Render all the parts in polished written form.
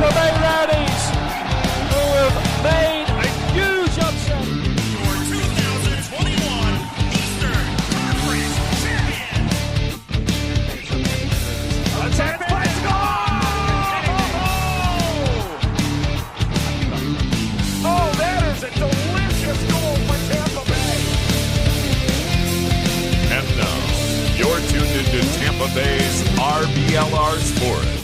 Tampa Bay Rowdies, who have made a huge upset. Your 2021 Eastern Conference champion. A 10th goal! Oh, that is a delicious goal for Tampa Bay. And now, you're tuned into Tampa Bay's RBLR Sports.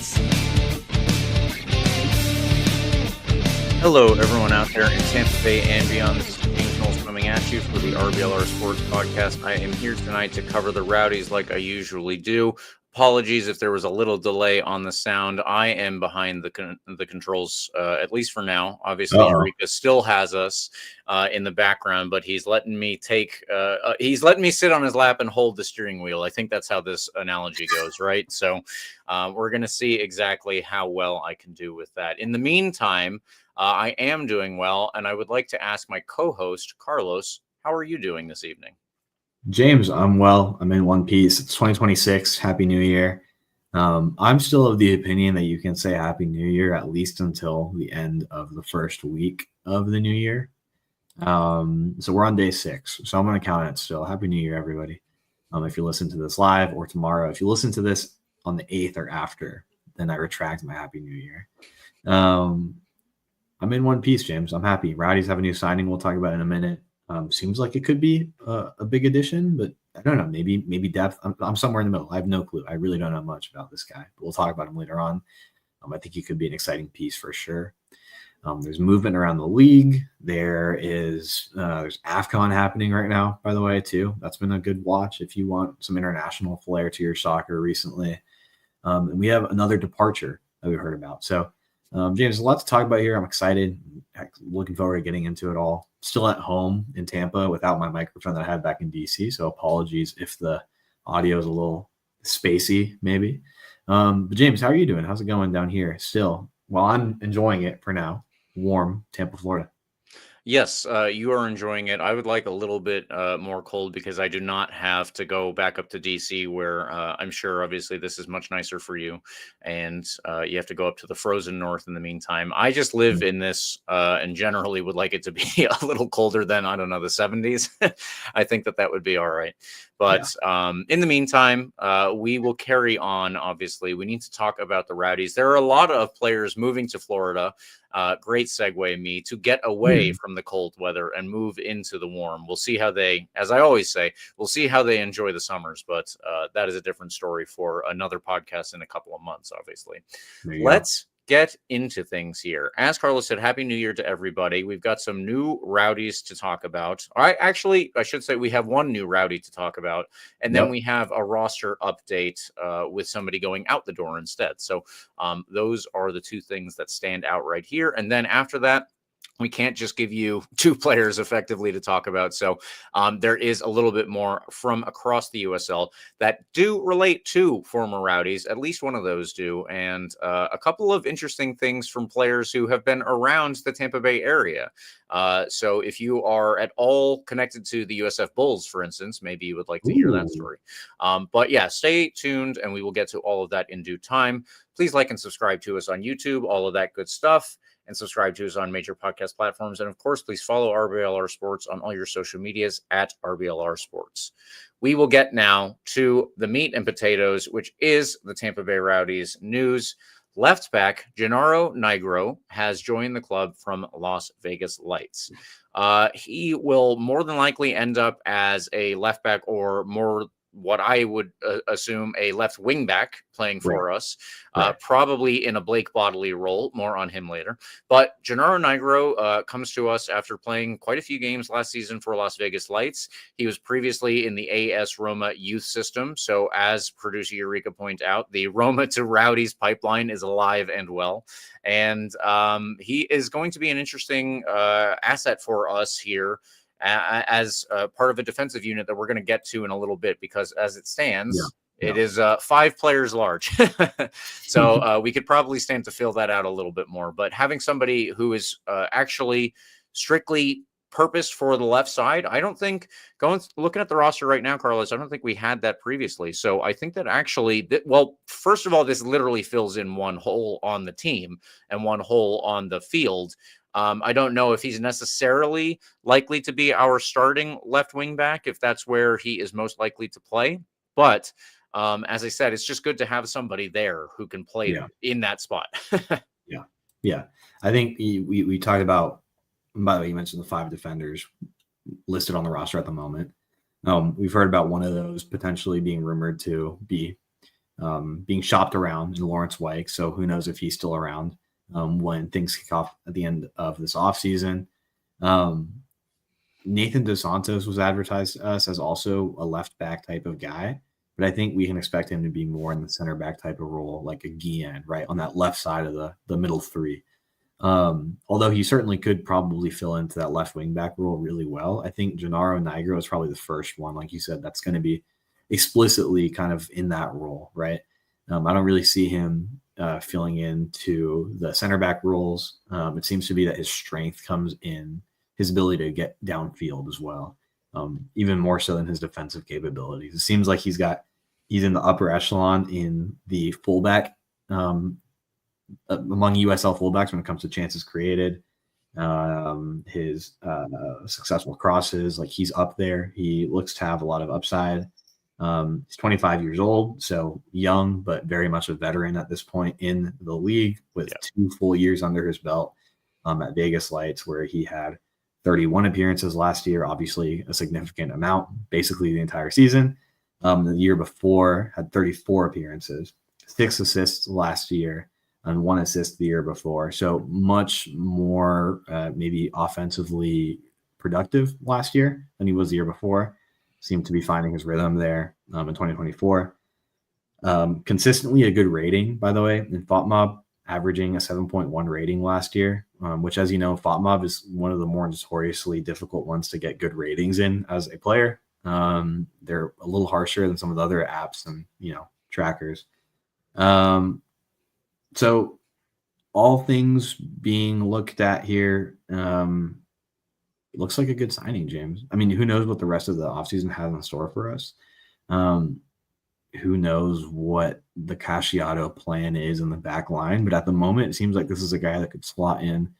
Hello, everyone out there in Tampa Bay and beyond. This is James Knowles coming at you for the RBLR Sports podcast. I am here tonight to cover the Rowdies like I usually do. Apologies if there was a little delay on the sound. I am behind the controls, at least for now. Obviously, Eureka still has us in the background, but he's letting me sit on his lap and hold the steering wheel. I think that's how this analogy goes, right? So we're going to see exactly how well I can do with that. In the meantime, I am doing well, and I would like to ask my co-host, Carlos, how are you doing this evening? James, I'm well. I'm in one piece. It's 2026. Happy New Year. I'm still of the opinion that you can say Happy New Year at least until the end of the first week of the new year. So we're on day 6. So I'm going to count it still. Happy New Year, everybody. If you listen to this live or tomorrow, if you listen to this on the 8th or after, then I retract my Happy New Year. I'm in one piece, James. I'm happy. Rowdies have a new signing we'll talk about in a minute. Seems like it could be a big addition, but I don't know. Maybe depth. I'm somewhere in the middle. I have no clue. I really don't know much about this guy, but we'll talk about him later on. I think he could be an exciting piece for sure. There's movement around the league. There's AFCON happening right now, by the way, too. That's been a good watch if you want some international flair to your soccer recently. And we have another departure that we heard about. So, James, there's a lot to talk about here. I'm excited. Looking forward to getting into it all. Still at home in Tampa without my microphone that I had back in DC. So apologies if the audio is a little spacey, maybe. But James, how are you doing? How's it going down here still? Well, I'm enjoying it for now. Warm Tampa, Florida. Yes, you are enjoying it. I would like a little bit more cold because I do not have to go back up to DC where I'm sure obviously this is much nicer for you. And you have to go up to the frozen north in the meantime. I just live in this and generally would like it to be a little colder than, I don't know, the 70s. I think that would be all right. But in the meantime, we will carry on, obviously. We need to talk about the Rowdies. There are a lot of players moving to Florida. Great segue, to get away from the cold weather and move into the warm. We'll see how they, as I always say, we'll see how they enjoy the summers. But that is a different story for another podcast in a couple of months, obviously. Let's get into things here. As Carlos said, Happy New Year to everybody. We've got some new Rowdies to talk about. I should say we have one new Rowdy to talk about, and then we have a roster update with somebody going out the door instead. So those are the two things that stand out right here. And then after that, we can't just give you 2 players effectively to talk about. So there is a little bit more from across the USL that do relate to former Rowdies. At least one of those do. And a couple of interesting things from players who have been around the Tampa Bay area. So if you are at all connected to the USF Bulls, for instance, maybe you would like to hear that story. But yeah, stay tuned and we will get to all of that in due time. Please like and subscribe to us on YouTube, all of that good stuff. And subscribe to us on major podcast platforms. And of course, please follow RBLR Sports on all your social medias at RBLR Sports. We will get now to the meat and potatoes, which is the Tampa Bay Rowdies news. Left back Gennaro Nigro has joined the club from Las Vegas Lights. He will more than likely end up as a left back or more what I would assume a left wing back playing for us, probably in a Blake Bodily role. More on him later. But Gennaro Nigro comes to us after playing quite a few games last season for Las Vegas Lights. He was previously in the AS Roma youth system. So as producer Eureka pointed out, the Roma to Rowdies pipeline is alive and well. And he is going to be an interesting asset for us here as part of a defensive unit that we're going to get to in a little bit, because as it stands, it is 5 players large. So we could probably stand to fill that out a little bit more. But having somebody who is actually strictly purpose for the left side. I don't think looking at the roster right now, Carlos, I don't think we had that previously. So I think that actually, well, first of all, this literally fills in one hole on the team and one hole on the field. I don't know if he's necessarily likely to be our starting left wing back, if that's where he is most likely to play. But as I said, it's just good to have somebody there who can play in that spot. Yeah. I think we talked about, by the way, you mentioned the 5 defenders listed on the roster at the moment. We've heard about one of those potentially being rumored to be being shopped around in Lawrence Weick. So who knows if he's still around when things kick off at the end of this offseason. Nathan Dos Santos was advertised to us as also a left back type of guy, but I think we can expect him to be more in the center back type of role, like a Guillen, right, on that left side of the middle three. Although he certainly could probably fill into that left wing back role really well. I think Gennaro Nigro is probably the first one, like you said, that's going to be explicitly kind of in that role, right? I don't really see him filling into the center back roles. It seems to be that his strength comes in his ability to get downfield as well, even more so than his defensive capabilities. It seems like he's in the upper echelon in the fullback among USL fullbacks when it comes to chances created, his successful crosses, like he's up there. He looks to have a lot of upside. He's 25 years old, so young, but very much a veteran at this point in the league with 2 full years under his belt at Vegas Lights, where he had 31 appearances last year, obviously a significant amount, basically the entire season. The year before had 34 appearances, 6 assists last year, and 1 assist the year before. So much more maybe offensively productive last year than he was the year before. Seemed to be finding his rhythm there in 2024. Consistently a good rating, by the way, in FOTMOB, averaging a 7.1 rating last year, which, as you know, FOTMOB is one of the more notoriously difficult ones to get good ratings in as a player. They're a little harsher than some of the other apps and, trackers. So all things being looked at here, looks like a good signing, James. I mean, who knows what the rest of the offseason has in store for us? Who knows what the Castellanos plan is in the back line? But at the moment, it seems like this is a guy that could slot in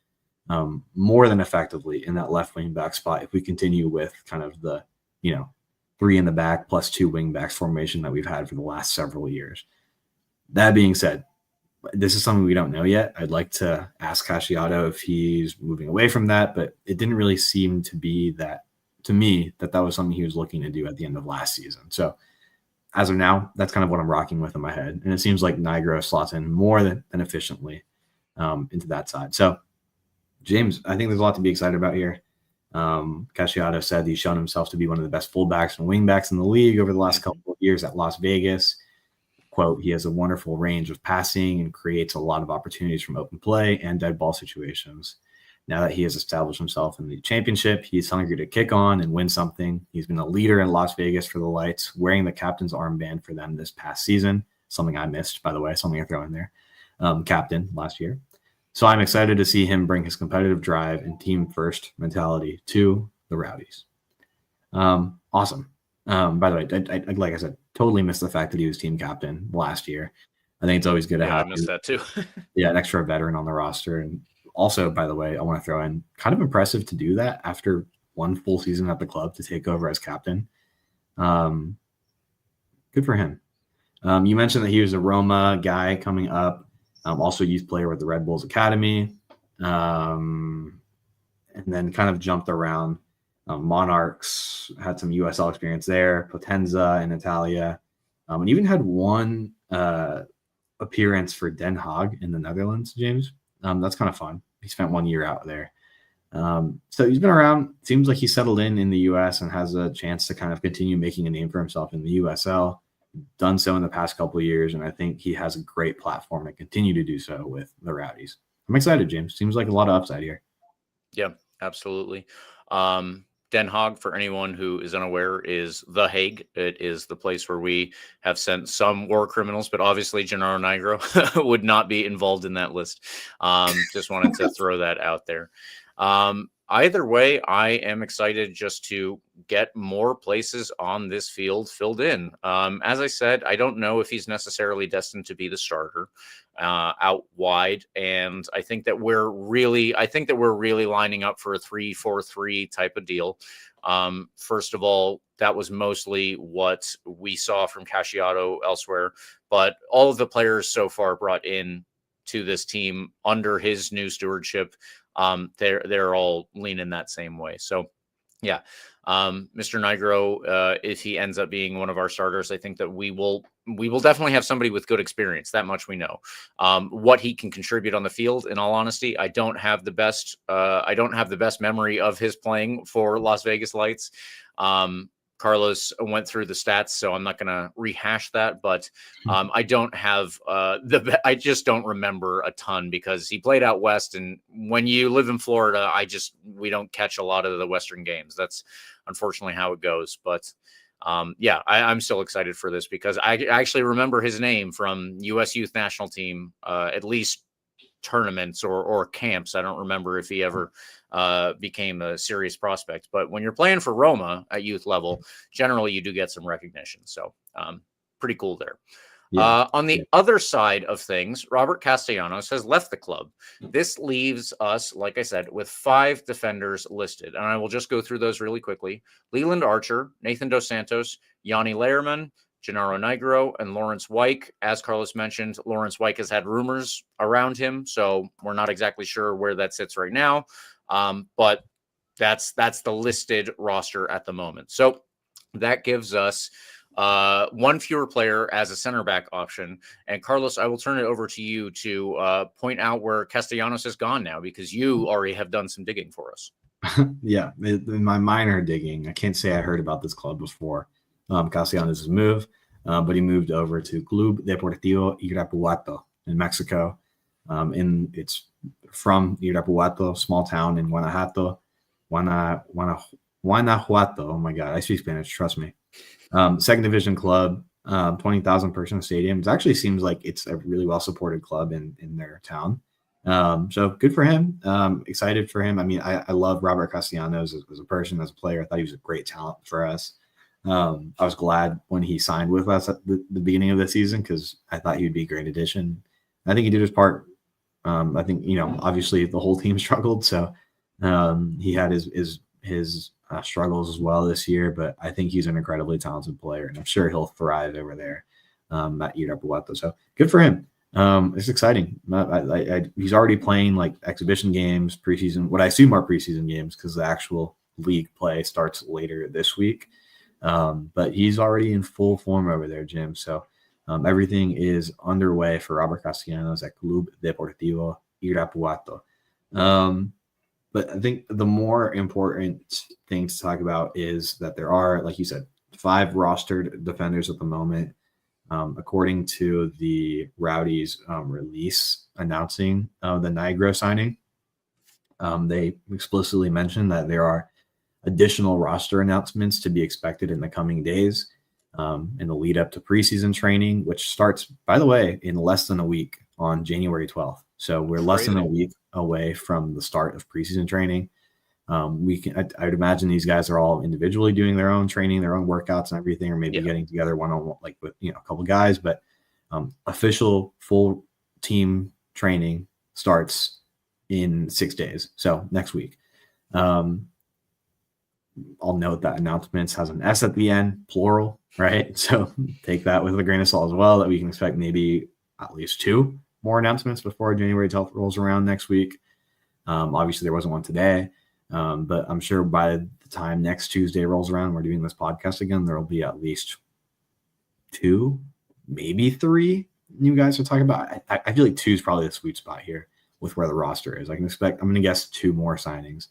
more than effectively in that left wing back spot if we continue with kind of the, 3 in the back plus 2 wing backs formation that we've had for the last several years. That being said, this is something we don't know yet. I'd like to ask Castellanos if he's moving away from that, but it didn't really seem to be that, to me, that was something he was looking to do at the end of last season. So as of now, that's kind of what I'm rocking with in my head. And it seems like Nigro slots in more than efficiently into that side. So, James, I think there's a lot to be excited about here. Castellanos said he's shown himself to be one of the best fullbacks and wingbacks in the league over the last couple of years at Las Vegas. Quote, he has a wonderful range of passing and creates a lot of opportunities from open play and dead ball situations. Now that he has established himself in the championship, he's hungry to kick on and win something. He's been a leader in Las Vegas for the Lights, wearing the captain's armband for them this past season, something I missed, by the way, something I throw in there, captain last year. So I'm excited to see him bring his competitive drive and team-first mentality to the Rowdies. Awesome. By the way, I like I said, totally missed the fact that he was team captain last year. I think it's always good to have. I missed that too. An extra veteran on the roster. And also, by the way, I want to throw in, kind of impressive to do that after 1 full season at the club to take over as captain. Good for him. You mentioned that he was a Roma guy coming up, also youth player with the Red Bulls Academy, and then kind of jumped around. Monarchs had some USL experience there, Potenza in Italia, and even had 1 appearance for Den Haag in the Netherlands, James. That's kind of fun. He spent 1 year out there. So he's been around. Seems like he settled in the U.S. and has a chance to kind of continue making a name for himself in the USL. Done so in the past couple of years, and I think he has a great platform to continue to do so with the Rowdies. I'm excited, James. Seems like a lot of upside here. Yeah, absolutely. Den Haag, for anyone who is unaware, is The Hague. It is the place where we have sent some war criminals, but obviously Gennaro Nigro would not be involved in that list. Just wanted to throw that out there. Either way, I am excited just to get more places on this field filled in. As I said, I don't know if he's necessarily destined to be the starter out wide, and I think that we're really lining up for a 3-4-3 type of deal. First of all, that was mostly what we saw from Castellanos elsewhere, but all of the players so far brought in to this team under his new stewardship, they're all leaning that same way. So yeah, Mr. Nigro, if he ends up being one of our starters, I think that we will definitely have somebody with good experience. That much we know. What he can contribute on the field, in all honesty, I don't have the best memory of his playing for Las Vegas Lights. Carlos went through the stats, so I'm not going to rehash that, but I don't have I just don't remember a ton because he played out west, and when you live in Florida, we don't catch a lot of the Western games. That's unfortunately how it goes. But yeah, I'm still excited for this because I actually remember his name from U.S. Youth National Team, at least tournaments or camps. I don't remember if he ever became a serious prospect, but when you're playing for Roma at youth level, generally you do get some recognition. So pretty cool there. Yeah. On the other side of things, Robert Castellanos has left the club. This leaves us, like I said, with 5 defenders listed, and I will just go through those really quickly. Leland Archer, Nathan Dos Santos, Yanni Lehrman, Gennaro Nigro, and Lawrence Wyke. As Carlos mentioned, Lawrence Wyke has had rumors around him, so we're not exactly sure where that sits right now. But that's the listed roster at the moment. So that gives us one fewer player as a center back option. And Carlos, I will turn it over to you to point out where Castellanos has gone now, because you already have done some digging for us. Yeah, in my minor digging, I can't say I heard about this club before. Castellanos' move, but he moved over to Club Deportivo Irapuato in Mexico. It's from Irapuato, small town in Guanajuato. Oh my God, I speak Spanish, trust me. Second division club, 20,000 person stadium. It actually seems like it's a really well supported club in their town. So good for him. Excited for him. I mean, I love Robert Castellanos as a person, as a player. I thought he was a great talent for us. I was glad when he signed with us at the beginning of the season because I thought he would be a great addition. I think he did his part. I think, obviously the whole team struggled, so he had his struggles as well this year, but I think he's an incredibly talented player, and I'm sure he'll thrive over there at Irapuato. So good for him. It's exciting. He's already playing like exhibition games, preseason, what I assume are preseason games because the actual league play starts later this week. But he's already in full form over there, Jim. So everything is underway for Robert Castellanos at Club Deportivo Irapuato. But I think the more important thing to talk about is that there are, like you said, 5 rostered defenders at the moment. According to the Rowdies release announcing the Nigro signing, they explicitly mentioned that there are additional roster announcements to be expected in the coming days in the lead up to preseason training, which starts, by the way, in less than a week on January 12th. So we're less than a week away from the start of preseason training. I would imagine these guys are all individually doing their own training, their own workouts and everything, or maybe getting together one-on-one, like with a couple guys. But official full team training starts in 6 days. So next week. I'll note that announcements has an S at the end, plural, right? So take that with a grain of salt as well, that we can expect maybe at least 2 more announcements before January 12th rolls around next week. Obviously, there wasn't one today, but I'm sure by the time next Tuesday rolls around, we're doing this podcast again, there will be at least 2, maybe 3 new guys to talk about. I feel like 2 is probably the sweet spot here with where the roster is. I'm going to guess 2 more signings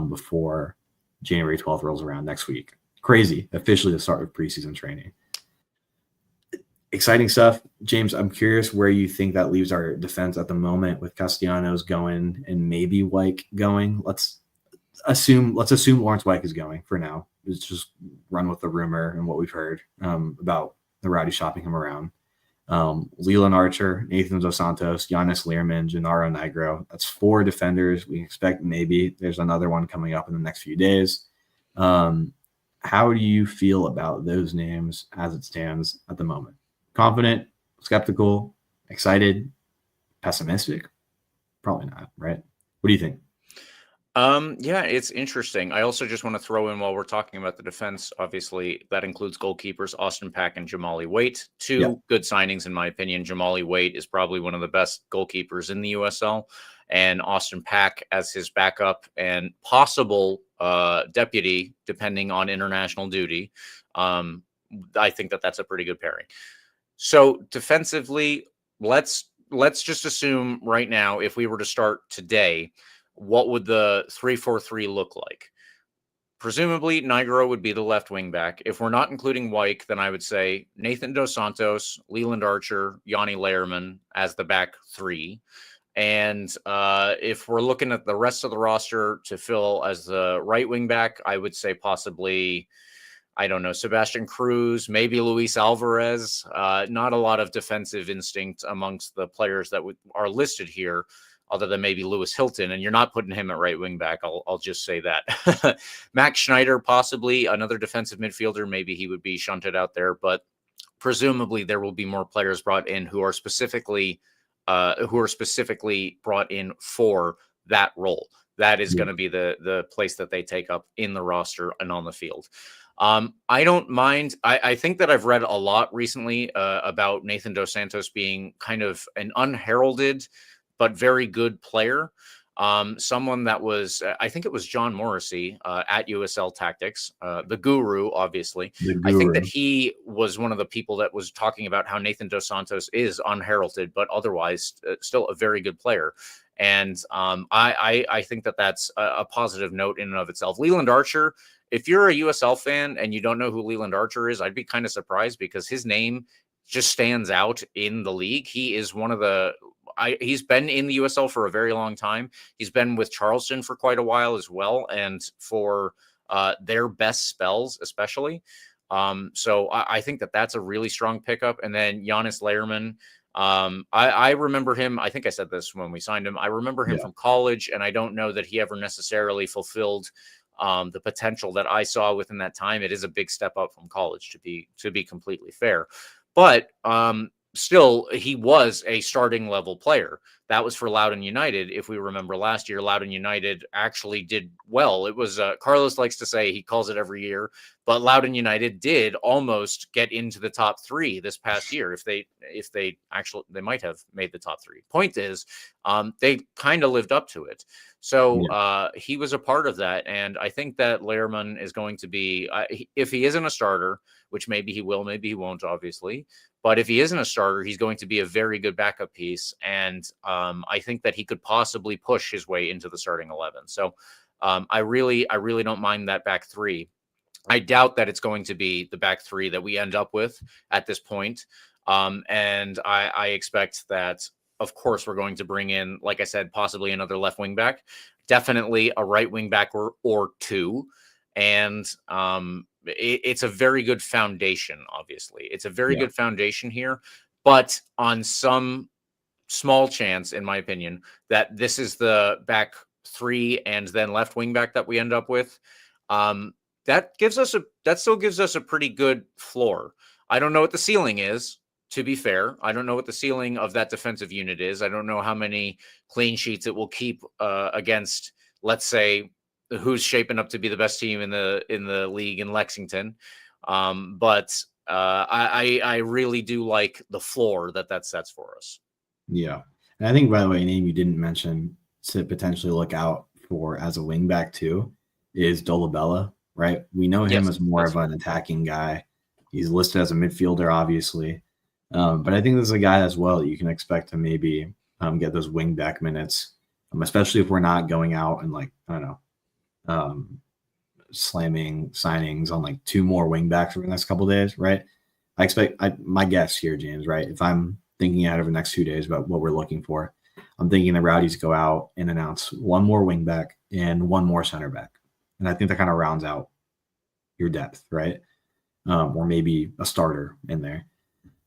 before January 12th rolls around next week. Crazy. Officially the start of preseason training. Exciting stuff. James, I'm curious where you think that leaves our defense at the moment with Castellanos going and maybe Wyke going. assume Lawrence White is going for now. Let's just run with the rumor and what we've heard about the Rowdies shopping him around. Leland Archer, Nathan Dos Santos, Giannis Learman, Gennaro Nigro. That's 4 defenders. We expect maybe there's another one coming up in the next few days. How do you feel about those names as it stands at the moment? Confident, skeptical, excited, pessimistic? Probably not, right? What do you think? Yeah, it's interesting. I also just want to throw in, while we're talking about the defense, obviously that includes goalkeepers Austin Pack and Jamali Waite. 2 good signings, in my opinion. Jamali Waite is probably one of the best goalkeepers in the USL, and Austin Pack as his backup and possible deputy, depending on international duty. I think that that's a pretty good pairing. So defensively, let's just assume right now, if we were to start today, what would the 3-4-3 look like? Presumably, Nigro would be the left wing back. If we're not including Wyke, then I would say Nathan Dos Santos, Leland Archer, Yanni Lehrman as the back 3. And if we're looking at the rest of the roster to fill as the right wing back, I would say possibly, I don't know, Sebastian Cruz, maybe Luis Alvarez. Not a lot of defensive instinct amongst the players that are listed here, other than maybe Lewis Hilton, and you're not putting him at right wing back. I'll just say that. Max Schneider, possibly another defensive midfielder. Maybe he would be shunted out there, but presumably there will be more players brought in who are specifically brought in for that role. That is going to be the place that they take up in the roster and on the field. I don't mind. I think that I've read a lot recently about Nathan Dos Santos being kind of an unheralded but very good player. Someone that was, I think it was John Morrissey at USL Tactics, the guru, obviously. I think that he was one of the people that was talking about how Nathan Dos Santos is unheralded, but otherwise still a very good player. And I think that that's a positive note in and of itself. Leland Archer, if you're a USL fan and you don't know who Leland Archer is, I'd be kind of surprised, because his name just stands out in the league. He is one of the... he's been in the USL for a very long time. He's been with Charleston for quite a while as well, and for their best spells especially. So I think that that's a really strong pickup. And then Giannis Lehrman, I remember him. I think I said this when we signed him. I remember him from college, and I don't know that he ever necessarily fulfilled the potential that I saw within that time. It is a big step up from college, to be completely fair, but still, he was a starting level player. That was for Loudoun United. If we remember last year, Loudoun United actually did well. It was Carlos likes to say, he calls it every year, but Loudoun United did almost get into the top 3 this past year. If they actually, they might have made the top 3. Point is, they kind of lived up to it. So he was a part of that. And I think that Lehrman is going to be, if he isn't a starter, which maybe he will, maybe he won't, obviously. But if he isn't a starter, he's going to be a very good backup piece. And I think that he could possibly push his way into the starting 11. So I really don't mind that back 3. I doubt that it's going to be the back 3 that we end up with at this point. And I expect that, of course, we're going to bring in, like I said, possibly another left wing back, definitely a right wing back or 2. And it's a very good foundation, obviously. It's a very good foundation here, but on some small chance, in my opinion, that this is the back 3 and then left wing back that we end up with. That still gives us a pretty good floor. I don't know what the ceiling is, to be fair. I don't know what the ceiling of that defensive unit is. I don't know how many clean sheets it will keep against, let's say, who's shaping up to be the best team in the league in Lexington. But I really do like the floor that sets for us. Yeah. And I think, by the way, a name you didn't mention to potentially look out for as a wing back too is Dolabella, right? We know him as more of an attacking guy. He's listed as a midfielder, obviously. But I think this is a guy as well that you can expect to maybe get those wing back minutes, especially if we're not going out and, like, I don't know, slamming signings on like 2 more wing backs over the next couple of days, right? I expect my guess here, James, right? If I'm thinking out over the next 2 days about what we're looking for, I'm thinking the Rowdies go out and announce one more wing back and one more center back. And I think that kind of rounds out your depth, right? Or maybe a starter in there.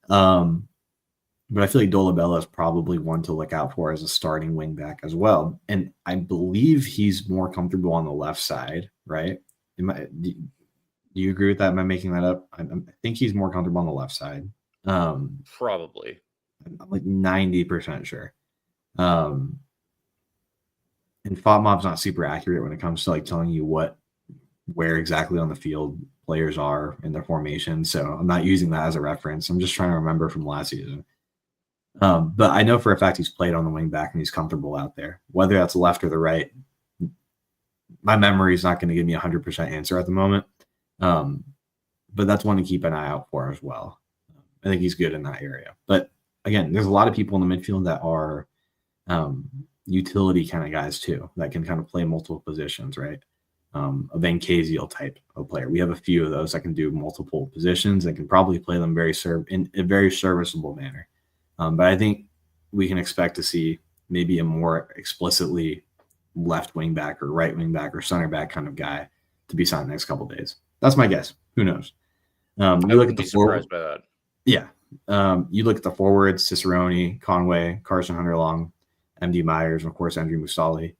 But I feel like Dolabella is probably one to look out for as a starting wing back as well. And I believe he's more comfortable on the left side, right? Do you agree with that? Am I making that up? I think he's more comfortable on the left side. Probably. I'm like 90% sure. And FOTMob's not super accurate when it comes to like telling you where exactly on the field players are in their formation. So I'm not using that as a reference. I'm just trying to remember from last season. But I know for a fact he's played on the wing back and he's comfortable out there. Whether that's left or the right, my memory is not going to give me a 100% answer at the moment. But that's one to keep an eye out for as well. I think he's good in that area. But again, there's a lot of people in the midfield that are utility kind of guys too, that can kind of play multiple positions, right? A Van Casiel type of player. We have a few of those that can do multiple positions and can probably play them in a very serviceable manner. But I think we can expect to see maybe a more explicitly left wing back or right wing back or center back kind of guy to be signed the next couple of days. That's my guess. Who knows? I wouldn't be surprised by that. Yeah. You look at the forwards: Cicerone, Conway, Carson Hunter-Long, MD Myers, and of course Andrew Musali.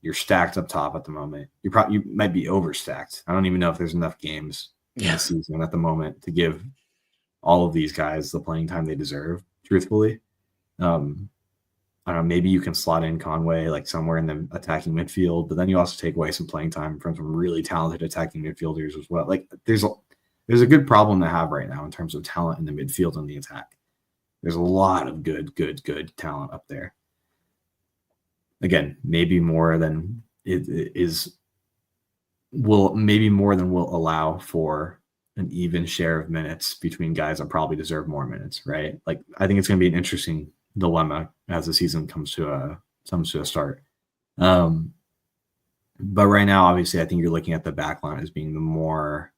You're stacked up top at the moment. You might be overstacked. I don't even know if there's enough games in the season at the moment to give all of these guys the playing time they deserve, truthfully. I don't know, maybe you can slot in Conway like somewhere in the attacking midfield, but then you also take away some playing time from some really talented attacking midfielders as well. Like there's a good problem to have right now in terms of talent in the midfield and the attack. There's a lot of good talent up there. Again, maybe more than will allow for an even share of minutes between guys that probably deserve more minutes, right? Like I think it's going to be an interesting dilemma as the season comes to a start. But right now, obviously, I think you're looking at the back line as being the more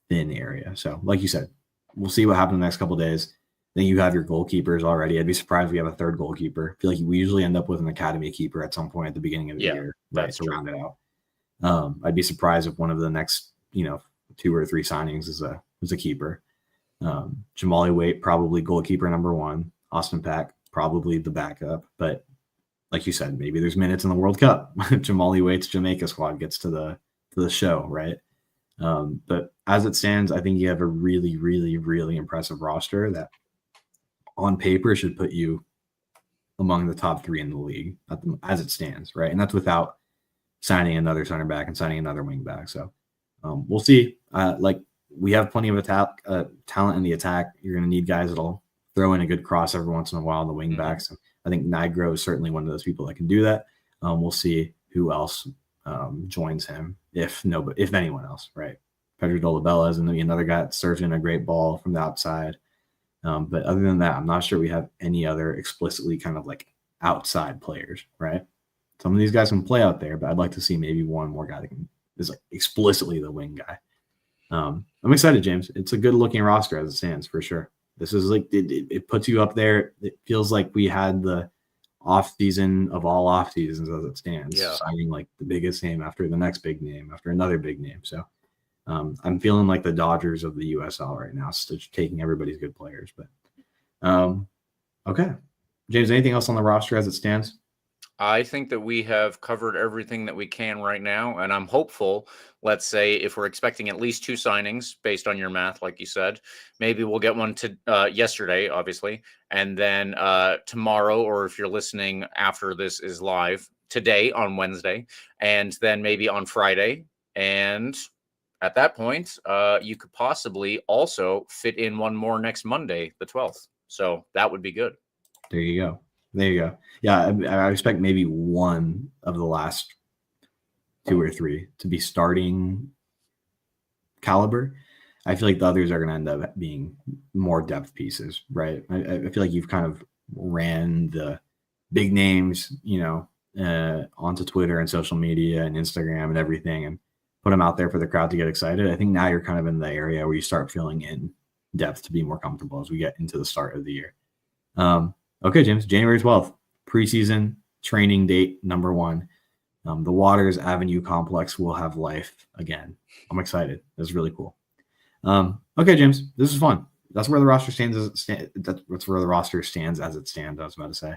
thin area. So, like you said, we'll see what happens in the next couple of days. Then you have your goalkeepers already. I'd be surprised if we have a third goalkeeper. I feel like we usually end up with an academy keeper at some point at the beginning of the year, right, to round it out. I'd be surprised if one of the next, 2 or 3 signings is a keeper. Jamali Waite, probably goalkeeper number 1. Austin Pack, probably the backup. But like you said, maybe there's minutes in the World Cup. Jamali Waite's Jamaica squad gets to the show, right? But as it stands, I think you have a really, really, really impressive roster that on paper should put you among the top 3 in the league as it stands, right? And that's without signing another center back and signing another wing back. So we'll see. We have plenty of talent in the attack. You're going to need guys that'll throw in a good cross every once in a while on the wing backs. And I think Nigro is certainly one of those people that can do that. We'll see who else joins him, if anyone else, right? Pedro Dolabella is another guy that serves in a great ball from the outside. But other than that, I'm not sure we have any other explicitly kind of like outside players, right? Some of these guys can play out there, but I'd like to see maybe one more guy that is like explicitly the wing guy. I'm excited, James. It's a good looking roster as it stands for sure. This is like it puts you up there. It feels like we had the off season of all off seasons as it stands, signing like the biggest name after the next big name after another big name. So I'm feeling like the Dodgers of the USL right now, taking everybody's good players. But okay, James, anything else on the roster as it stands? I think that we have covered everything that we can right now, and I'm hopeful. Let's say if we're expecting at least 2 signings based on your math, like you said, maybe we'll get one to yesterday, obviously, and then tomorrow, or if you're listening after this is live, today on Wednesday, and then maybe on Friday. And at that point, you could possibly also fit in one more next Monday, the 12th. So that would be good. There you go. Yeah, I expect maybe one of the last 2 or 3 to be starting caliber. I feel like the others are going to end up being more depth pieces, right? I feel like you've kind of ran the big names, onto Twitter and social media and Instagram and everything and put them out there for the crowd to get excited. I think now you're kind of in the area where you start filling in depth to be more comfortable as we get into the start of the year. Okay, James, January 12th, preseason training date number 1. The Waters Avenue complex will have life again. I'm excited. That's really cool. Okay, James, this is fun. That's where the roster stands. That's where the roster stands as it stands. I was about to say.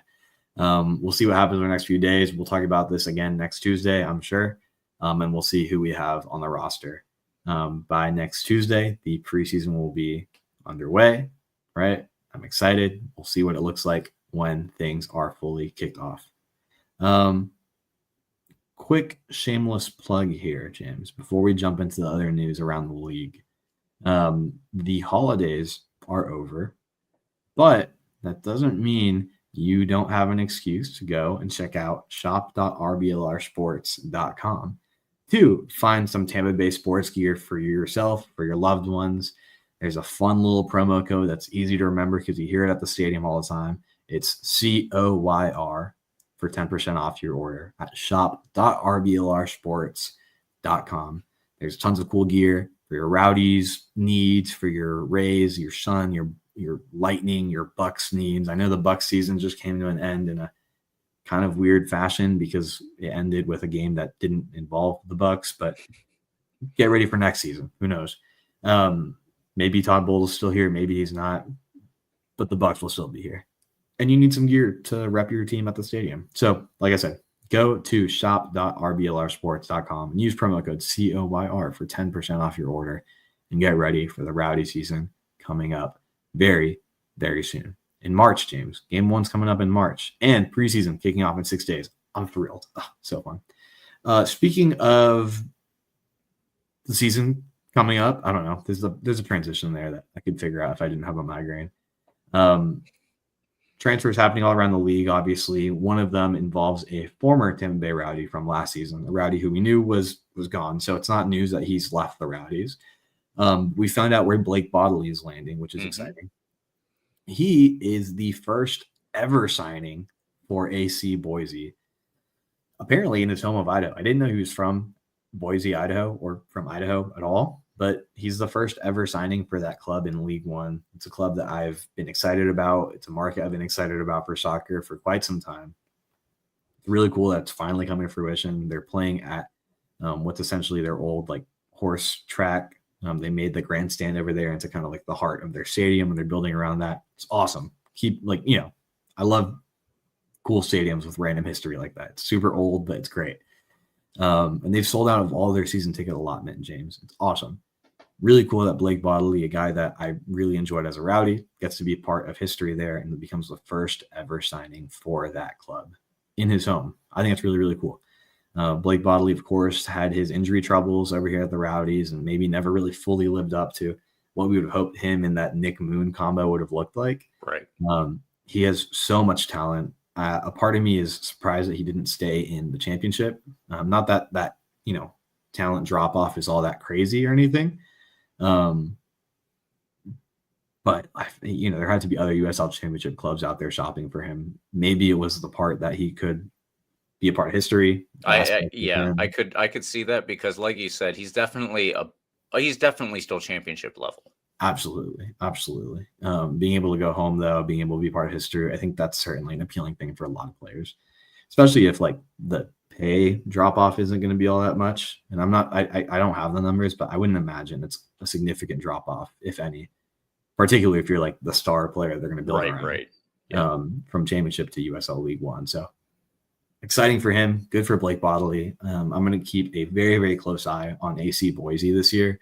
We'll see what happens in the next few days. We'll talk about this again next Tuesday, I'm sure, and we'll see who we have on the roster. By next Tuesday, the preseason will be underway. Right? I'm excited. We'll see what it looks like when things are fully kicked off. Quick shameless plug here, James, before we jump into the other news around the league. The holidays are over, but that doesn't mean you don't have an excuse to go and check out shop.rblrsports.com to find some Tampa Bay sports gear for yourself, for your loved ones. There's a fun little promo code that's easy to remember because you hear it at the stadium all the time. It's COYR for 10% off your order at shop.rblrsports.com. There's tons of cool gear for your Rowdies needs, for your Rays, your Sun, your Lightning, your Bucks needs. I know the Bucks season just came to an end in a kind of weird fashion because it ended with a game that didn't involve the Bucks, but get ready for next season. Who knows? Maybe Todd Bowles is still here. Maybe he's not, but the Bucks will still be here. And you need some gear to rep your team at the stadium. So, like I said, go to shop.rblrsports.com and use promo code COYR for 10% off your order and get ready for the Rowdy season coming up very, very soon. In March, James. Game 1's coming up in March and preseason kicking off in 6 days. I'm thrilled. Oh, so fun. Speaking of the season coming up, I don't know. There's a transition there that I could figure out if I didn't have a migraine. Transfers happening all around the league, obviously. One of them involves a former Tampa Bay Rowdy from last season, a Rowdy who we knew was gone. So it's not news that he's left the Rowdies. We found out where Blake Bodily is landing, which is exciting. He is the first ever signing for AC Boise, apparently in his home of Idaho. I didn't know he was from Boise, Idaho, or from Idaho at all, but he's the first ever signing for that club in League One. It's a club that I've been excited about. It's a market I've been excited about for soccer for quite some time. It's really cool that it's finally coming to fruition. They're playing at what's essentially their old like horse track. They made the grandstand over there into kind of like the heart of their stadium, and they're building around that. It's awesome. I love cool stadiums with random history like that. It's super old, but it's great. And they've sold out of all their season ticket allotment, James. It's awesome. Really cool that Blake Bodily, a guy that I really enjoyed as a Rowdy, gets to be part of history there and becomes the first ever signing for that club in his home. I think it's really, really cool. Blake Bodily, of course, had his injury troubles over here at the Rowdies and maybe never really fully lived up to what we would have hoped him and that Nick Moon combo would have looked like. Right. He has so much talent. A part of me is surprised that he didn't stay in the championship. Not that talent drop off is all that crazy or anything. But there had to be other USL championship clubs out there shopping for him. Maybe it was the part that he could be a part of history. I could see that because, like you said, he's definitely still championship level. Absolutely. Being able to go home though, being able to be part of history, I think that's certainly an appealing thing for a lot of players, especially if like the pay drop off isn't going to be all that much. And I don't have the numbers, but I wouldn't imagine it's a significant drop off, if any, particularly if you're like the star player they're going to build around. Right. Yeah. From championship to USL League One. So exciting for him. Good for Blake Bodily. I'm going to keep a very, very close eye on AC Boise this year.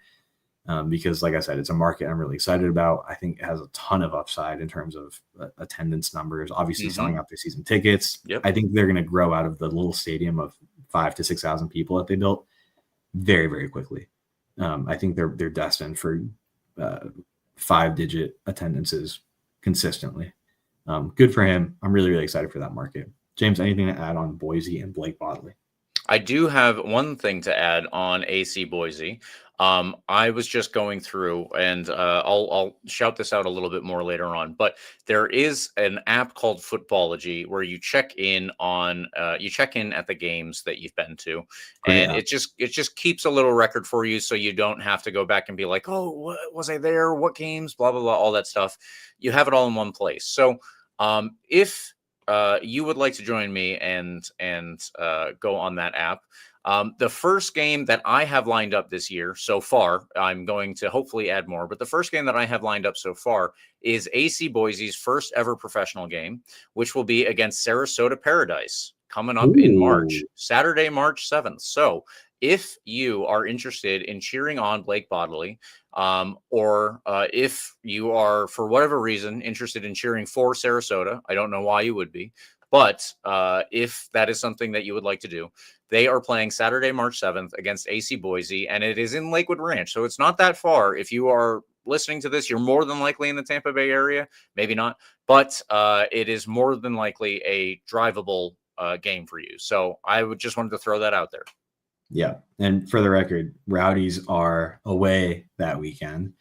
Because like I said, it's a market I'm really excited about. I think it has a ton of upside in terms of attendance numbers, obviously selling out their season tickets. Yep. I think they're going to grow out of the little stadium of 5,000 to 6,000 people that they built very, very quickly. I think they're destined for 5-digit attendances consistently. Good for him. I'm really, really excited for that market. James, anything to add on Boise and Blake Bodily? I do have one thing to add on AC Boise. I was just going through, and I'll shout this out a little bit more later on, but there is an app called Footballogy where you check in at the games that you've been to, and it just keeps a little record for you, so you don't have to go back and be like, oh, what was I there? What games? Blah blah blah, all that stuff. You have it all in one place. So If you would like to join me and go on that app, the first game that I have lined up this year so far, I'm going to hopefully add more, but the first game that I have lined up so far is AC Boise's first ever professional game, which will be against Sarasota Paradise coming up in March, Saturday, March 7th. So if you are interested in cheering on Blake Bodily, or if you are, for whatever reason, interested in cheering for Sarasota, I don't know why you would be, but if that is something that you would like to do, they are playing Saturday, March 7th against AC Boise, and it is in Lakewood Ranch. So it's not that far. If you are listening to this, you're more than likely in the Tampa Bay area. Maybe not, but it is more than likely a drivable game for you. So I would just wanted to throw that out there. Yeah. And for the record, Rowdies are away that weekend.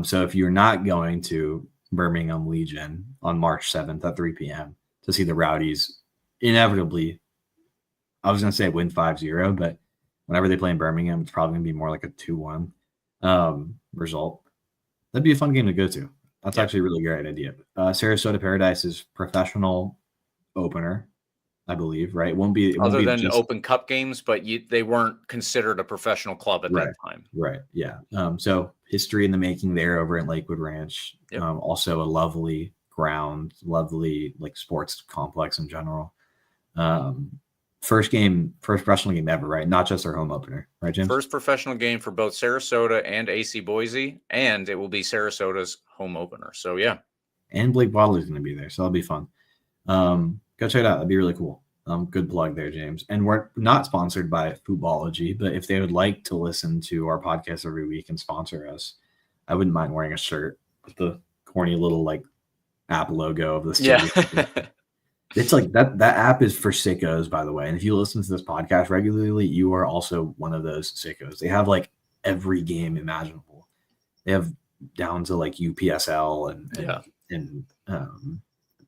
So if you're not going to Birmingham Legion on March 7th at 3 p.m. to see the Rowdies inevitably, I was going to say win 5-0, but whenever they play in Birmingham, it's probably going to be more like a 2-1 result. That'd be a fun game to go to. That's actually a really great idea. Sarasota Paradise's professional opener, I believe, right? It won't be Open Cup games, but they weren't considered a professional club at that time. Right. Yeah. So history in the making there over in Lakewood Ranch. Yep. Also a lovely ground, lovely like sports complex in general. First professional game ever, right? Not just our home opener, right, James? First professional game for both Sarasota and AC Boise, and it will be Sarasota's home opener. So yeah. And Blake Bodley is going to be there, so that'll be fun. Go check it out. That'd be really cool. Good plug there, James. And we're not sponsored by Footballogy, but if they would like to listen to our podcast every week and sponsor us, I wouldn't mind wearing a shirt with the corny little like app logo of the studio. Yeah. It's like that app is for sickos, by the way. And if you listen to this podcast regularly, you are also one of those sickos. They have like every game imaginable. They have down to like UPSL and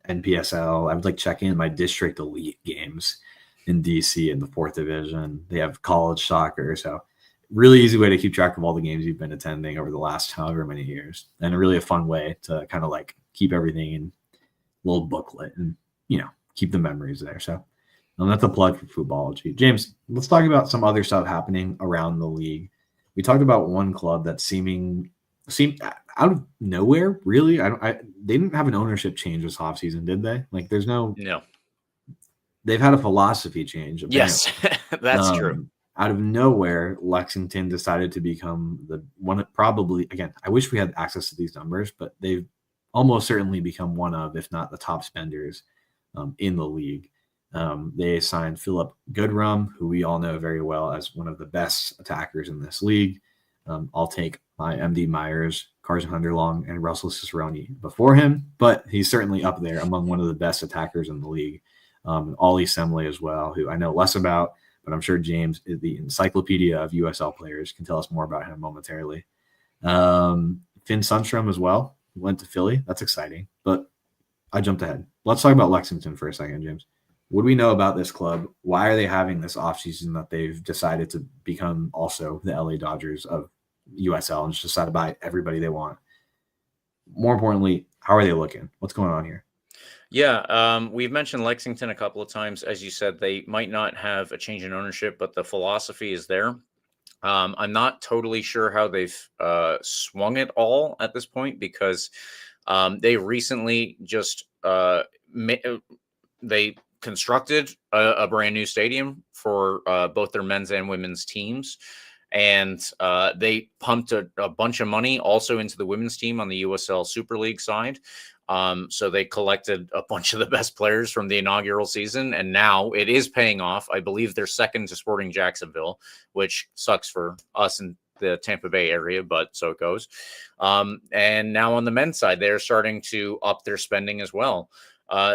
NPSL. I would like check in my district elite games in DC in the 4th division. They have college soccer. So really easy way to keep track of all the games you've been attending over the last however many years. And really a fun way to kind of like keep everything in a little booklet and, keep the memories there. So that's a plug for Footballogy. James, let's talk about some other stuff happening around the league. We talked about one club that seemed out of nowhere, really. They didn't have an ownership change this offseason, did they? Like, there's no. They've had a philosophy change. Apparently. Yes, that's true. Out of nowhere, Lexington decided to become the one. Probably, again, I wish we had access to these numbers, but they've almost certainly become one of, if not the top spenders in the league. They signed Philip Goodrum, who we all know very well as one of the best attackers in this league. I'll take my MD Myers, Carson Hunterlong, and Russell Cicerone before him, but he's certainly up there among one of the best attackers in the league. Ollie Semley as well, who I know less about, but I'm sure James, the encyclopedia of USL players, can tell us more about him momentarily. Finn Sundstrom as well went to Philly. That's exciting, but I jumped ahead. Let's talk about Lexington for a second, James. What do we know about this club? Why are they having this offseason that they've decided to become also the LA Dodgers of USL and just decide to buy everybody they want? More importantly, how are they looking? What's going on here? Yeah, we've mentioned Lexington a couple of times. As you said, they might not have a change in ownership, but the philosophy is there. I'm not totally sure how they've swung it all at this point because they recently just they constructed a brand new stadium for both their men's and women's teams. And they pumped a bunch of money also into the women's team on the USL Super League side. So they collected a bunch of the best players from the inaugural season, and now it is paying off. I believe they're second to Sporting Jacksonville, which sucks for us in the Tampa Bay area, but so it goes. And now on the men's side, they're starting to up their spending as well.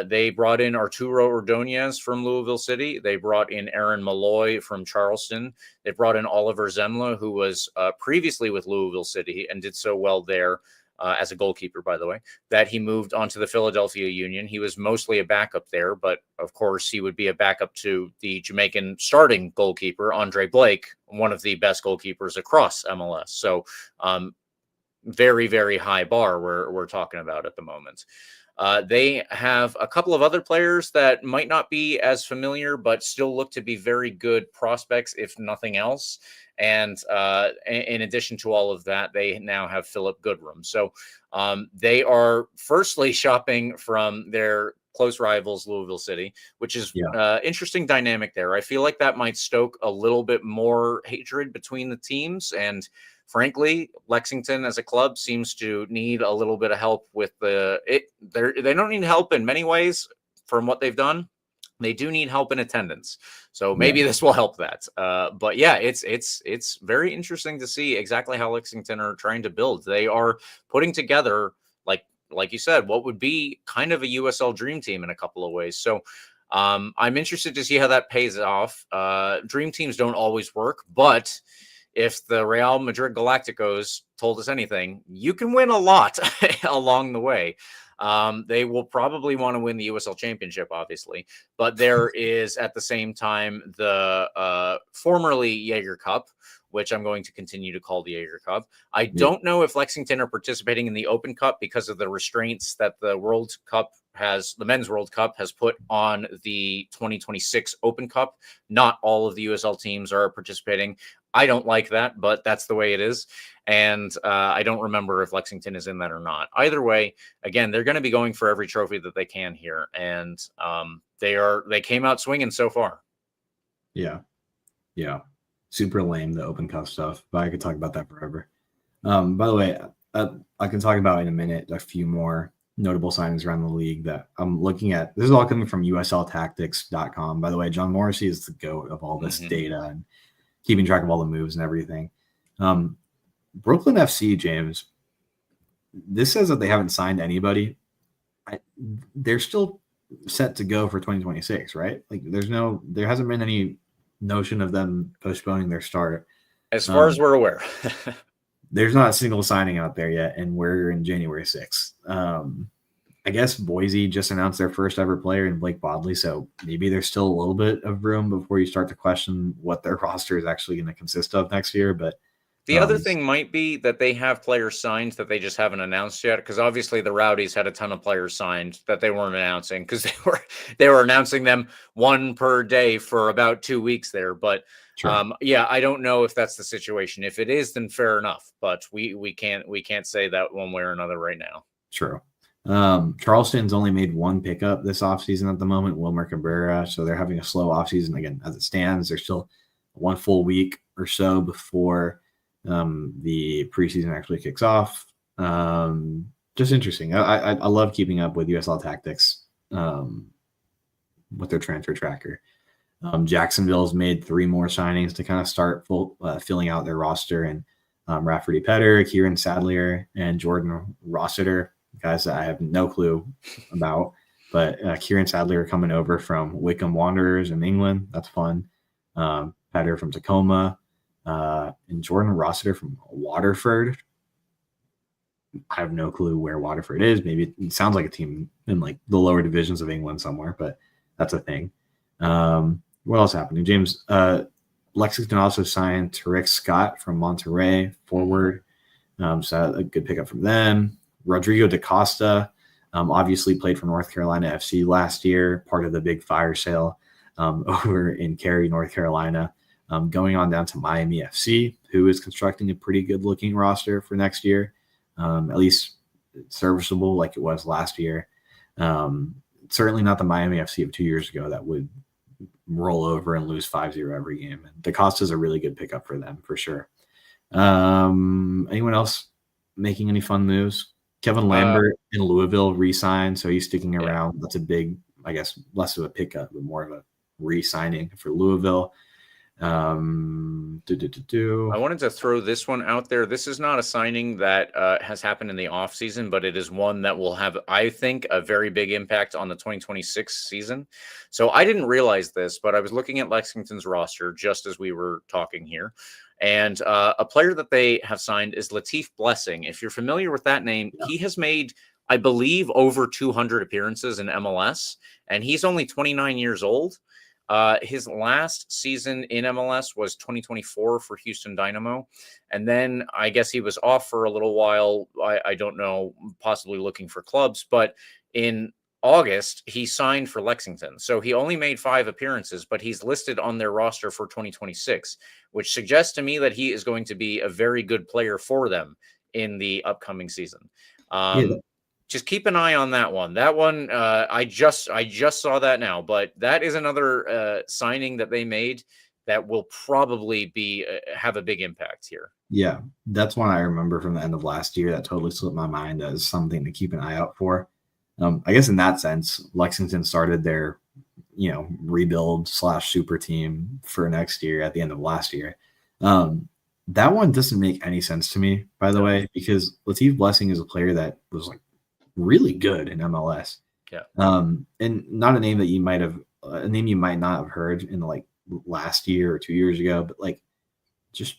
They brought in Arturo Ordonez from Louisville City. They brought in Aaron Malloy from Charleston. They brought in Oliver Zemla, who was previously with Louisville City and did so well there as a goalkeeper, by the way, that he moved on to the Philadelphia Union. He was mostly a backup there, but of course he would be a backup to the Jamaican starting goalkeeper, Andre Blake, one of the best goalkeepers across MLS. So very, very high bar we're talking about at the moment. They have a couple of other players that might not be as familiar, but still look to be very good prospects, if nothing else. And in addition to all of that, they now have Philip Goodrum. So they are firstly shopping from their close rivals, Louisville City, which is interesting dynamic there. I feel like that might stoke a little bit more hatred between the teams. And frankly, Lexington as a club seems to need a little bit of help with they don't need help in many ways from what they've done. They do need help in attendance. So maybe this will help that. But yeah, it's very interesting to see exactly how Lexington are trying to build. They are putting together, like you said, what would be kind of a USL dream team in a couple of ways. So I'm interested to see how that pays off. Dream teams don't always work, but if the Real Madrid Galacticos told us anything, you can win a lot along the way. They will probably want to win the USL Championship, obviously, but there is at the same time the formerly Jaeger Cup, which I'm going to continue to call the Jaeger Cup. I don't know if Lexington are participating in the Open Cup because of the restraints that the Men's World Cup has put on the 2026 Open Cup. Not all of the USL teams are participating. I don't like that, but that's the way it is. And I don't remember if Lexington is in that or not. Either way, again, they're going to be going for every trophy that they can here. And they came out swinging so far. Yeah. Super lame, the Open Cup stuff, but I could talk about that forever. By the way, I can talk about in a minute a few more notable signings around the league that I'm looking at. This is all coming from usltactics.com. By the way, John Morrissey is the GOAT of all this data and keeping track of all the moves and everything. Brooklyn FC, James, this says that they haven't signed anybody. They're still set to go for 2026, right? Like there hasn't been any notion of them postponing their start. As far as we're aware. There's not a single signing out there yet, and we're in January 6th. I guess Boise just announced their first ever player in Blake Bodily, so maybe there's still a little bit of room before you start to question what their roster is actually going to consist of next year. But the other thing might be that they have players signed that they just haven't announced yet, because obviously the Rowdies had a ton of players signed that they weren't announcing because they were announcing them one per day for about 2 weeks there. But I don't know if that's the situation. If it is, then fair enough. But we can't say that one way or another right now. True. Charleston's only made one pickup this offseason at the moment, Wilmer Cabrera. So they're having a slow offseason. Again, as it stands, there's still one full week or so before the preseason actually kicks off. Just interesting. I love keeping up with USL Tactics with their transfer tracker. Jacksonville's made 3 more signings to kind of start filling out their roster, and Rafferty Petter, Kieran Sadlier, and Jordan Rossiter, guys that I have no clue about. But Kieran Sadlier coming over from Wycombe Wanderers in England. That's fun. Petter from Tacoma. And Jordan Rossiter from Waterford. I have no clue where Waterford is. Maybe it sounds like a team in like the lower divisions of England somewhere, but that's a thing. What else happening? James, Lexington also signed Tarek Scott from Monterey forward. So a good pickup from them. Rodrigo da Costa, obviously played for North Carolina FC last year, part of the big fire sale over in Cary, North Carolina. Going on down to Miami FC, who is constructing a pretty good-looking roster for next year, at least serviceable like it was last year. Certainly not the Miami FC of 2 years ago that would roll over and lose 5-0 every game. And DaCosta is a really good pickup for them, for sure. Anyone else making any fun moves? Kevin Lambert in Louisville re-signed, so he's sticking around. That's a big, I guess, less of a pickup, but more of a re-signing for Louisville. I wanted to throw this one out there. This is not a signing that has happened in the offseason, but it is one that will have, I think, a very big impact on the 2026 season. So I didn't realize this, but I was looking at Lexington's roster just as we were talking here. And a player that they have signed is Latif Blessing. If you're familiar with that name, he has made, I believe, over 200 appearances in MLS, and he's only 29 years old. His last season in MLS was 2024 for Houston Dynamo. And then I guess he was off for a little while. I don't know, possibly looking for clubs, but In August, he signed for Lexington. So he only made 5 appearances, but he's listed on their roster for 2026, which suggests to me that he is going to be a very good player for them in the upcoming season. Just keep an eye on that one. That one, I just saw that now, but that is another signing that they made that will probably be have a big impact here. Yeah, that's one I remember from the end of last year that totally slipped my mind as something to keep an eye out for. I guess in that sense, Lexington started their, rebuild / super team for next year at the end of last year. That one doesn't make any sense to me, by the way, because Latif Blessing is a player that was like really good in MLS. Yeah. And not a name that you might not have heard in like last year or 2 years ago, but like just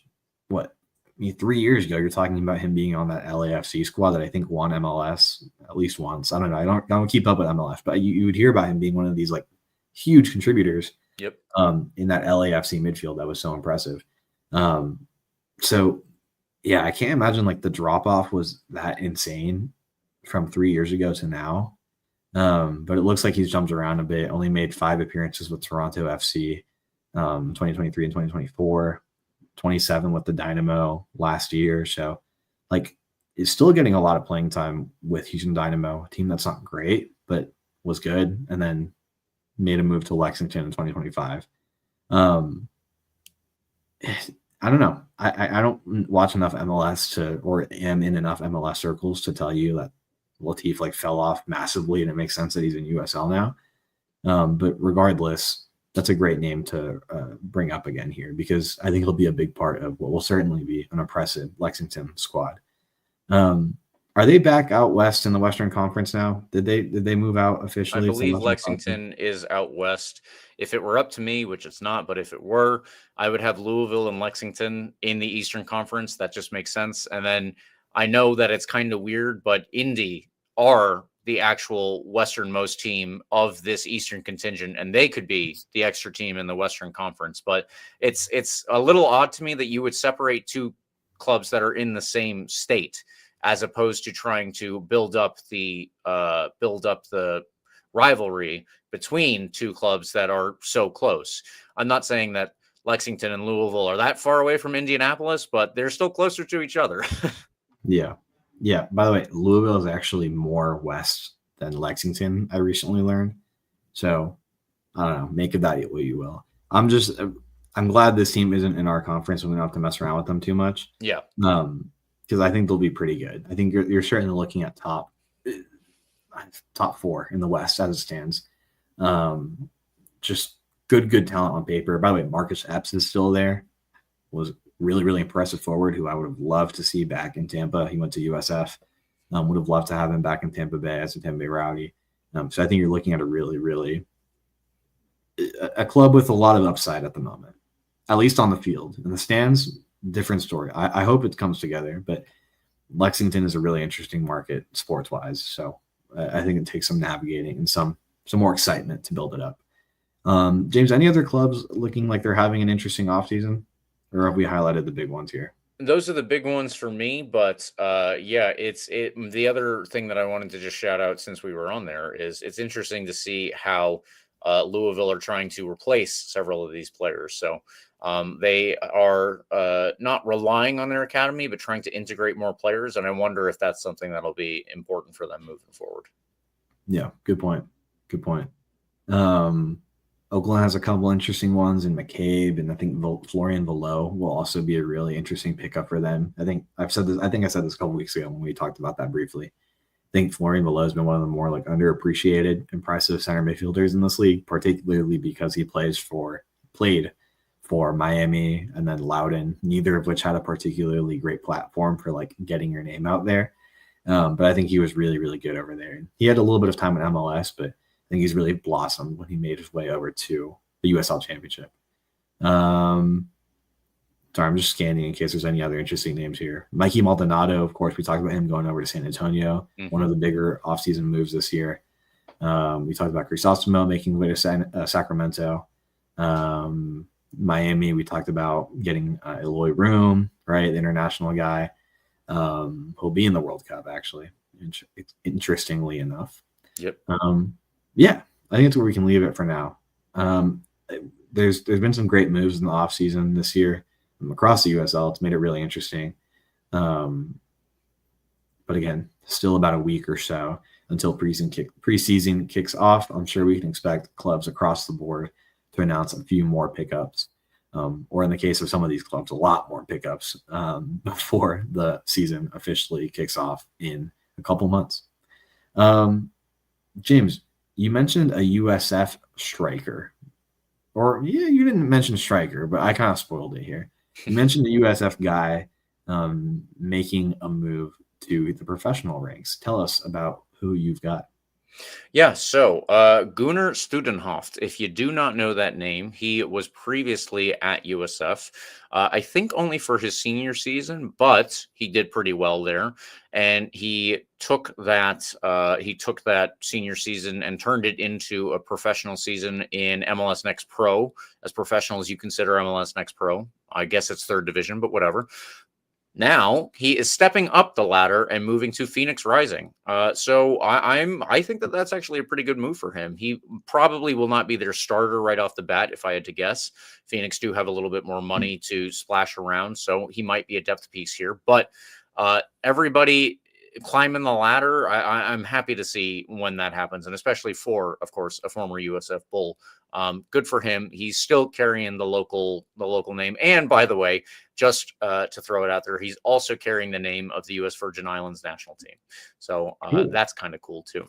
3 years ago, you're talking about him being on that LAFC squad that I think won MLS at least once. I don't know. I don't keep up with MLS, but you would hear about him being one of these like huge contributors. Yep. In that LAFC midfield that was so impressive. So yeah, I can't imagine like the drop off was that insane from 3 years ago to now. But it looks like he's jumped around a bit. Only made 5 appearances with Toronto FC, 2023 and 2024. 27 with the Dynamo last year. So like is still getting a lot of playing time with Houston Dynamo, a team that's not great, but was good. And then made a move to Lexington in 2025. I don't know. I don't watch enough MLS or am in enough MLS circles to tell you that Latif like fell off massively and it makes sense that he's in USL now. But regardless, that's a great name to bring up again here because I think he'll be a big part of what will certainly be an impressive Lexington squad. Are they back out west in the Western Conference now? Did they move out officially? I believe Lexington is out west. If it were up to me, which it's not, but if it were, I would have Louisville and Lexington in the Eastern Conference. That just makes sense. And then I know that it's kind of weird, but Indy are the actual westernmost team of this Eastern contingent, and they could be the extra team in the Western Conference. But it's a little odd to me that you would separate 2 clubs that are in the same state, as opposed to trying to build up the rivalry between 2 clubs that are so close. I'm not saying that Lexington and Louisville are that far away from Indianapolis, but they're still closer to each other. Yeah. Yeah. By the way, Louisville is actually more west than Lexington, I recently learned. So I don't know. Make of that what you will. I'm glad this team isn't in our conference and we don't have to mess around with them too much. Yeah. Because I think they'll be pretty good. I think you're certainly looking at top 4 in the West as it stands. Just good talent on paper. By the way, Marcus Epps is still there. Was really, really impressive forward who I would have loved to see back in Tampa. He went to USF. Would have loved to have him back in Tampa Bay as a Tampa Bay Rowdy. So I think you're looking at a really, really a club with a lot of upside at the moment, at least on the field. In the stands, different story. I hope it comes together, but Lexington is a really interesting market sports-wise. So I think it takes some navigating and some more excitement to build it up. James, any other clubs looking like they're having an interesting offseason? Or have we highlighted the big ones here? Those are the big ones for me, but the other thing that I wanted to just shout out since we were on there is it's interesting to see how Louisville are trying to replace several of these players. So they are not relying on their academy, but trying to integrate more players. And I wonder if that's something that'll be important for them moving forward. Yeah, good point. Oakland has a couple interesting ones in McCabe, and I think Florian Velo will also be a really interesting pickup for them. I think I said this a couple weeks ago when we talked about that briefly. I think Florian Velo has been one of the more like underappreciated, impressive center midfielders in this league, particularly because he played for Miami and then Loudoun, neither of which had a particularly great platform for like getting your name out there. But I think he was really, really good over there. He had a little bit of time in MLS, but I think he's really blossomed when he made his way over to the USL Championship. Sorry, I'm just scanning in case there's any other interesting names here. Mikey Maldonado, of course, we talked about him going over to San Antonio, one of the bigger offseason moves this year. We talked about Crisostomo making way to Sacramento. Miami, we talked about getting Eloy Room, right, the international guy, who'll be in the World Cup, actually, interestingly enough. Yep. Yeah, I think that's where we can leave it for now. There's been some great moves in the offseason this year across the USL. It's made it really interesting. But again, still about a week or so until preseason kicks off. I'm sure we can expect clubs across the board to announce a few more pickups, or in the case of some of these clubs, a lot more pickups before the season officially kicks off in a couple months. James, you mentioned a USF striker. Or, yeah, you didn't mention striker, but I kind of spoiled it here. You mentioned a USF guy making a move to the professional ranks. Tell us about who you've got. Yeah, so Gunnar Studenhoft, if you do not know that name, he was previously at USF, I think only for his senior season, but he did pretty well there. And he took that senior season and turned it into a professional season in MLS Next Pro, as professional as you consider MLS Next Pro. I guess it's third division, but whatever. Now he is stepping up the ladder and moving to Phoenix Rising. So I think that that's actually a pretty good move for him. He probably will not be their starter right off the bat, if I had to guess. Phoenix do have a little bit more money to splash around, so he might be a depth piece here. But everybody climbing the ladder, I'm happy to see when that happens, and especially for, of course, a former USF Bull. Good for him. He's still carrying the local name. And by the way, just to throw it out there, he's also carrying the name of the U.S. Virgin Islands national team. So that's kind of cool too.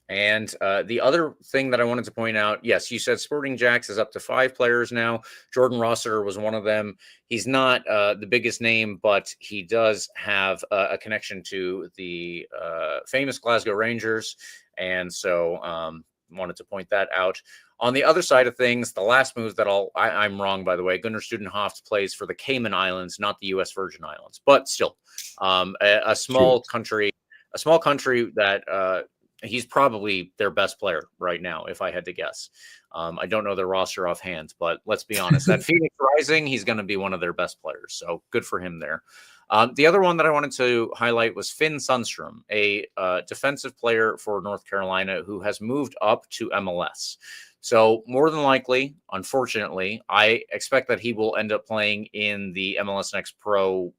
And the other thing that I wanted to point out, yes, you said Sporting Jacks is up to 5 players now. Jordan Rossiter was one of them. He's not the biggest name, but he does have a connection to the famous Glasgow Rangers. And so wanted to point that out. On the other side of things, the last move that I'm wrong, by the way, Gunnar Studenhoft plays for the Cayman Islands, not the U.S. Virgin Islands, but still a small country that he's probably their best player right now, if I had to guess. I don't know their roster offhand, but let's be honest, that Phoenix Rising, he's going to be one of their best players. So good for him there. The other one that I wanted to highlight was Finn Sundstrom, a defensive player for North Carolina who has moved up to MLS. So more than likely, unfortunately, I expect that he will end up playing in the MLS Next Pro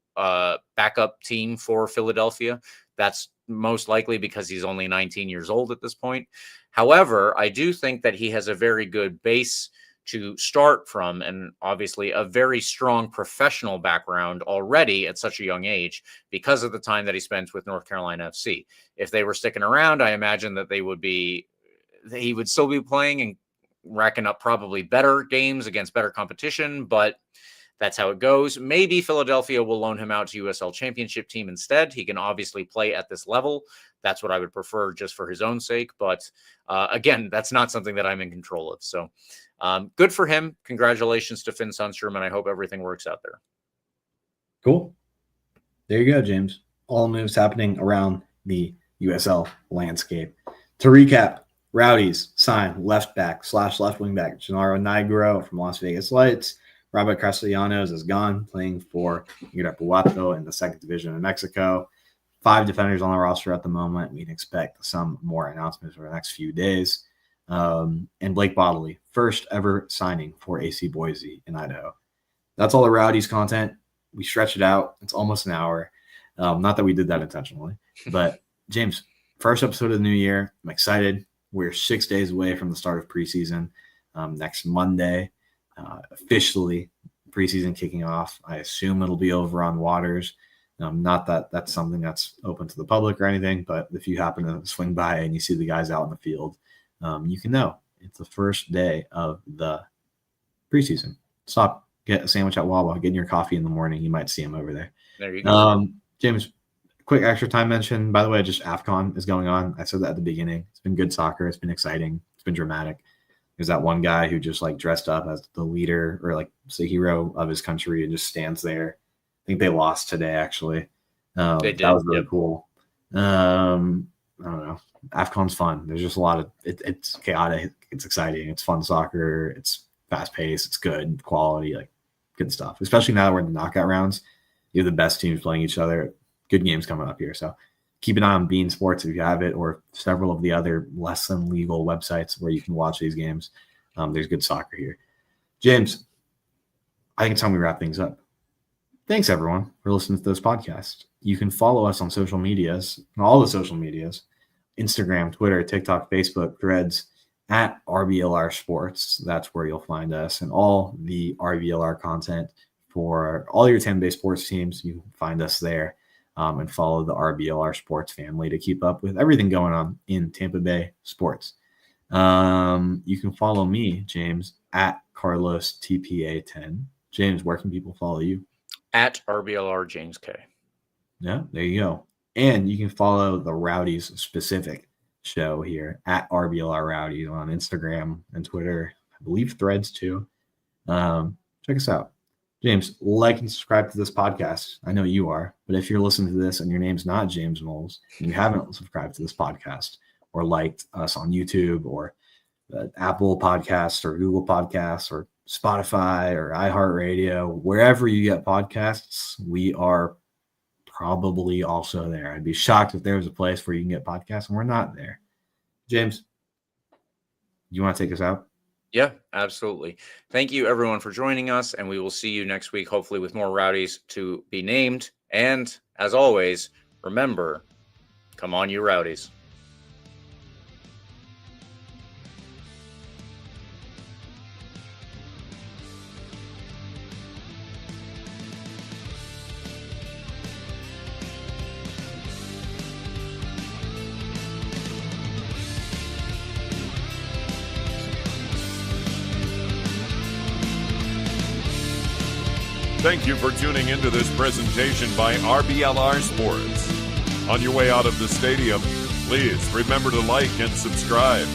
backup team for Philadelphia. That's most likely because he's only 19 years old at this point. However, I do think that he has a very good base to start from, and obviously a very strong professional background already at such a young age because of the time that he spent with North Carolina FC. If they were sticking around, I imagine that he would still be playing and racking up probably better games against better competition, but that's how it goes. Maybe Philadelphia will loan him out to USL Championship team instead. He can obviously play at this level. That's what I would prefer just for his own sake. But again, that's not something that I'm in control of. So good for him. Congratulations to Finn Sundstrom, and I hope everything works out there. Cool. There you go, James. All moves happening around the USL landscape. To recap, Rowdies signed left back / left wing back Gennaro Nigro from Las Vegas Lights. Robert Castellanos is gone, playing for Irapuato in the second division of Mexico. 5 defenders on the roster at the moment. We can expect some more announcements over the next few days. And Blake Bodily, first ever signing for AC Boise in Idaho. That's all the Rowdies content. We stretched it out. It's almost an hour. Not that we did that intentionally. But, James, first episode of the new year. I'm excited. We're 6 days away from the start of preseason. Next Monday, officially preseason kicking off. I assume it'll be over on Waters. Not that that's something that's open to the public or anything, but if you happen to swing by and you see the guys out in the field, you can know it's the first day of the preseason. Stop, get a sandwich at Wawa, get your coffee in the morning. You might see him over there. There you go. James, quick extra time mention. By the way, just AFCON is going on. I said that at the beginning. It's been good soccer. It's been exciting. It's been dramatic. There's that one guy who just like dressed up as the leader or like the hero of his country and just stands there. I think they lost today, actually. They did. That was really cool. I don't know. AFCON's fun. There's just a lot of it's chaotic. It's exciting. It's fun soccer. It's fast paced. It's good quality, like good stuff. Especially now that we're in the knockout rounds. You have the best teams playing each other. Good games coming up here. So keep an eye on Bean Sports if you have it, or several of the other less than legal websites where you can watch these games. There's good soccer here. James, I think it's time we wrap things up. Thanks, everyone, for listening to this podcast. You can follow us on social medias, all the social medias, Instagram, Twitter, TikTok, Facebook, Threads, at RBLR Sports. That's where you'll find us, and all the RBLR content for all your Tampa Bay sports teams. You can find us there, and follow the RBLR Sports family to keep up with everything going on in Tampa Bay sports. You can follow me, James, at Carlos TPA10. James, where can people follow you? At RBLR James K. Yeah, there you go. And you can follow the Rowdies specific show here at RBLR Rowdies on Instagram and Twitter. I believe Threads too. Check us out. James, like and subscribe to this podcast. I know you are, but if you're listening to this and your name's not James Moles and you haven't subscribed to this podcast or liked us on YouTube or Apple Podcasts or Google Podcasts or Spotify or iHeartRadio, wherever you get podcasts, we are probably also there. I'd be shocked if there was a place where you can get podcasts and we're not there. James, you want to take us out? Yeah, absolutely. Thank you, everyone, for joining us, and we will see you next week, hopefully with more Rowdies to be named. And as always, remember, come on, you Rowdies. Thank you for tuning into this presentation by RBLR Sports. On your way out of the stadium, please remember to like and subscribe.